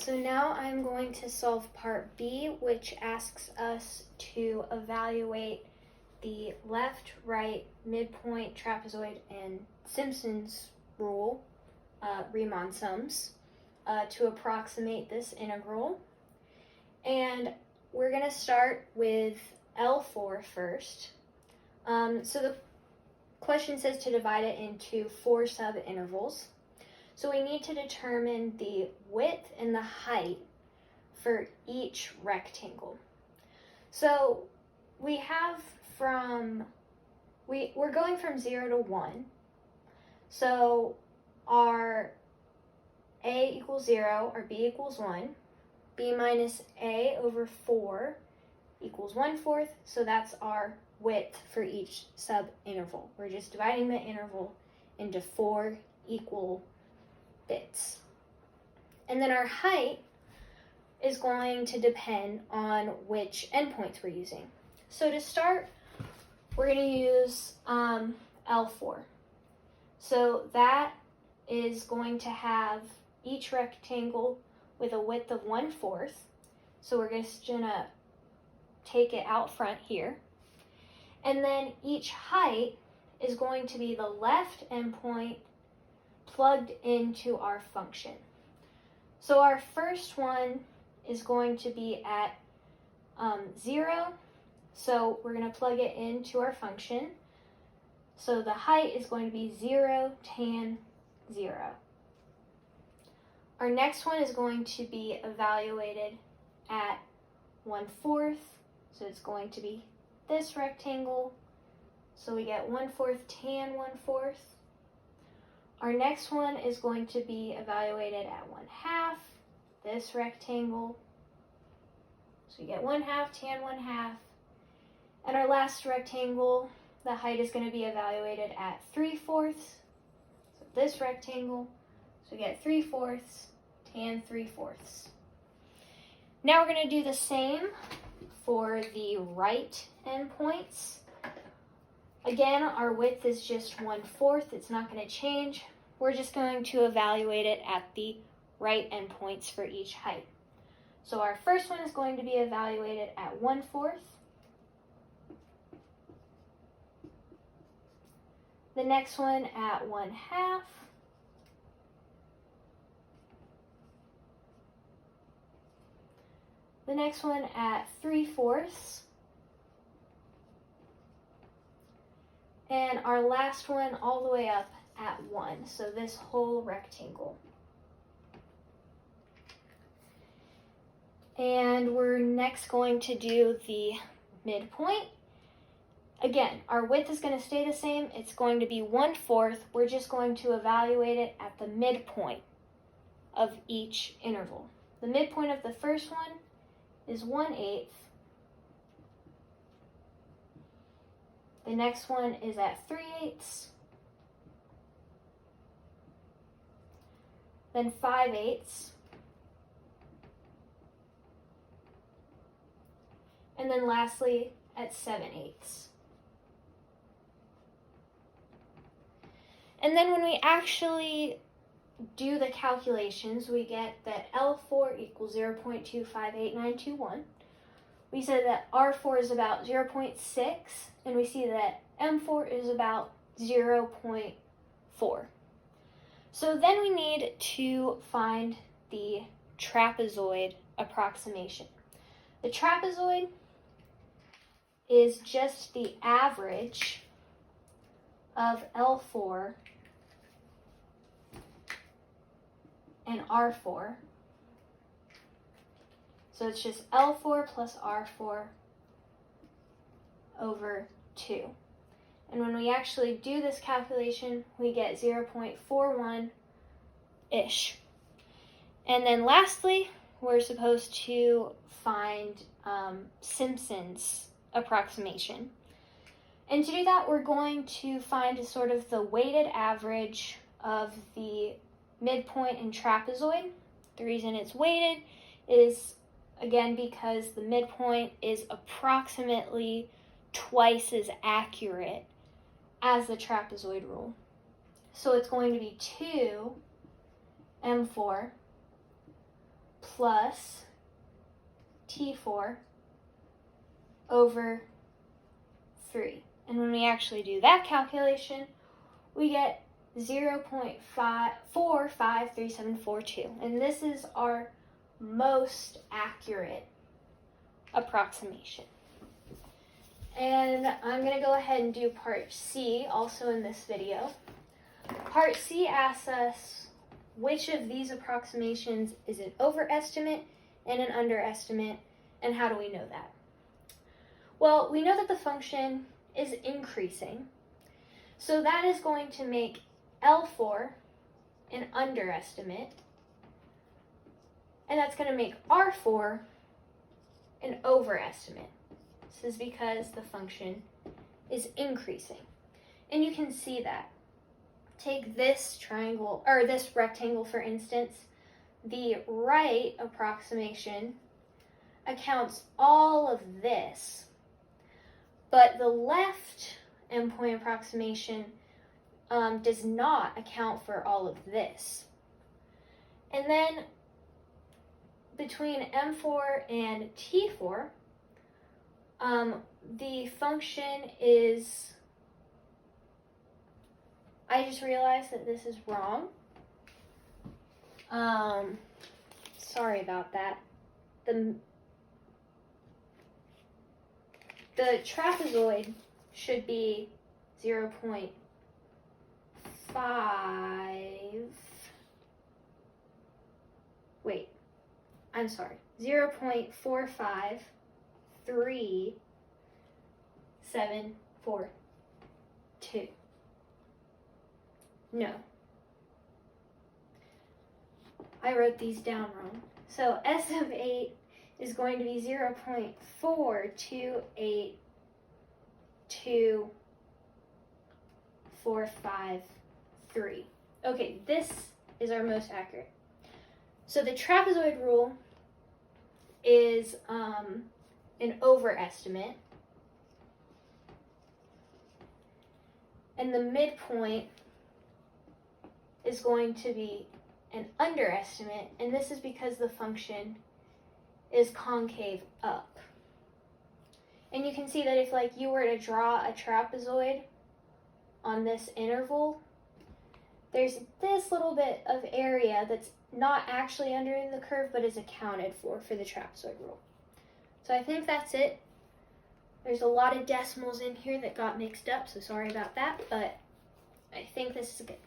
So now I'm going to solve part B, which asks us to evaluate the left, right, midpoint, trapezoid, and Simpson's rule, Riemann sums, to approximate this integral. And we're going to start with L4 first. So the question says to divide it into 4 subintervals. So we need to determine the width and the height for each rectangle. So we have we're going from 0 to 1. So our A equals 0, our B equals 1. B minus A over 4 equals 1/4. So that's our width for each subinterval. We're just dividing the interval into 4 equal bits. And then our height is going to depend on which endpoints we're using. So to start, we're going to use L4. So that is going to have each rectangle with a width of 1/4. So we're just going to take it out front here. And then each height is going to be the left endpoint plugged into our function. So our first one is going to be at 0. So we're going to plug it into our function. So the height is going to be 0 tan 0. Our next one is going to be evaluated at 1/4. So it's going to be this rectangle. So we get 1/4 tan 1/4. Our next one is going to be evaluated at 1/2, this rectangle. So we get 1/2 tan 1/2. And our last rectangle, the height is going to be evaluated at 3/4. So this rectangle, so we get 3/4 tan 3/4. Now we're going to do the same for the right endpoints. Again, our width is just 1/4. It's not going to change. We're just going to evaluate it at the right endpoints for each height. So our first one is going to be evaluated at 1/4. The next one at 1/2. The next one at 3/4. And our last one all the way up at 1, so this whole rectangle. And we're next going to do the midpoint. Again, our width is going to stay the same. It's going to be 1/4. We're just going to evaluate it at the midpoint of each interval. The midpoint of the first one is 1/8. The next one is at 3/8. Then 5/8. And then lastly at 7/8. And then when we actually do the calculations, we get that L4 equals 0.258921. We said that R4 is about 0.6, and we see that M4 is about 0.4. So then we need to find the trapezoid approximation. The trapezoid is just the average of L4 and R4. So it's just L4 plus R4 over 2. And when we actually do this calculation, we get 0.41-ish. And then lastly, we're supposed to find Simpson's approximation. And to do that, we're going to find sort of the weighted average of the midpoint and trapezoid. The reason it's weighted is, again, because the midpoint is approximately twice as accurate as the trapezoid rule. So it's going to be 2 M4 plus T4 over 3. And when we actually do that calculation, we get 0.45372. And this is our most accurate approximation. And I'm going to go ahead and do part C also in this video. Part C asks us which of these approximations is an overestimate and an underestimate, and how do we know that? Well, we know that the function is increasing, so that is going to make L4 an underestimate, and that's going to make R4 an overestimate. This is because the function is increasing. And you can see that. Take this triangle, or this rectangle for instance. The right approximation accounts all of this, but the left endpoint approximation does not account for all of this. And then between M4 and T4, the function is, I just realized that this is wrong. Sorry about that. The trapezoid should be 0.5. Wait, I'm sorry. 0.45372. No. I wrote these down wrong. So S of 8 is going to be 0.4282453. Okay, this is our most accurate. So the trapezoid rule is an overestimate, and the midpoint is going to be an underestimate, and this is because the function is concave up. And you can see that if you were to draw a trapezoid on this interval, there's this little bit of area that's not actually under the curve but is accounted for the trapezoid rule. So I think that's it. There's a lot of decimals in here that got mixed up, so sorry about that, but I think this is good.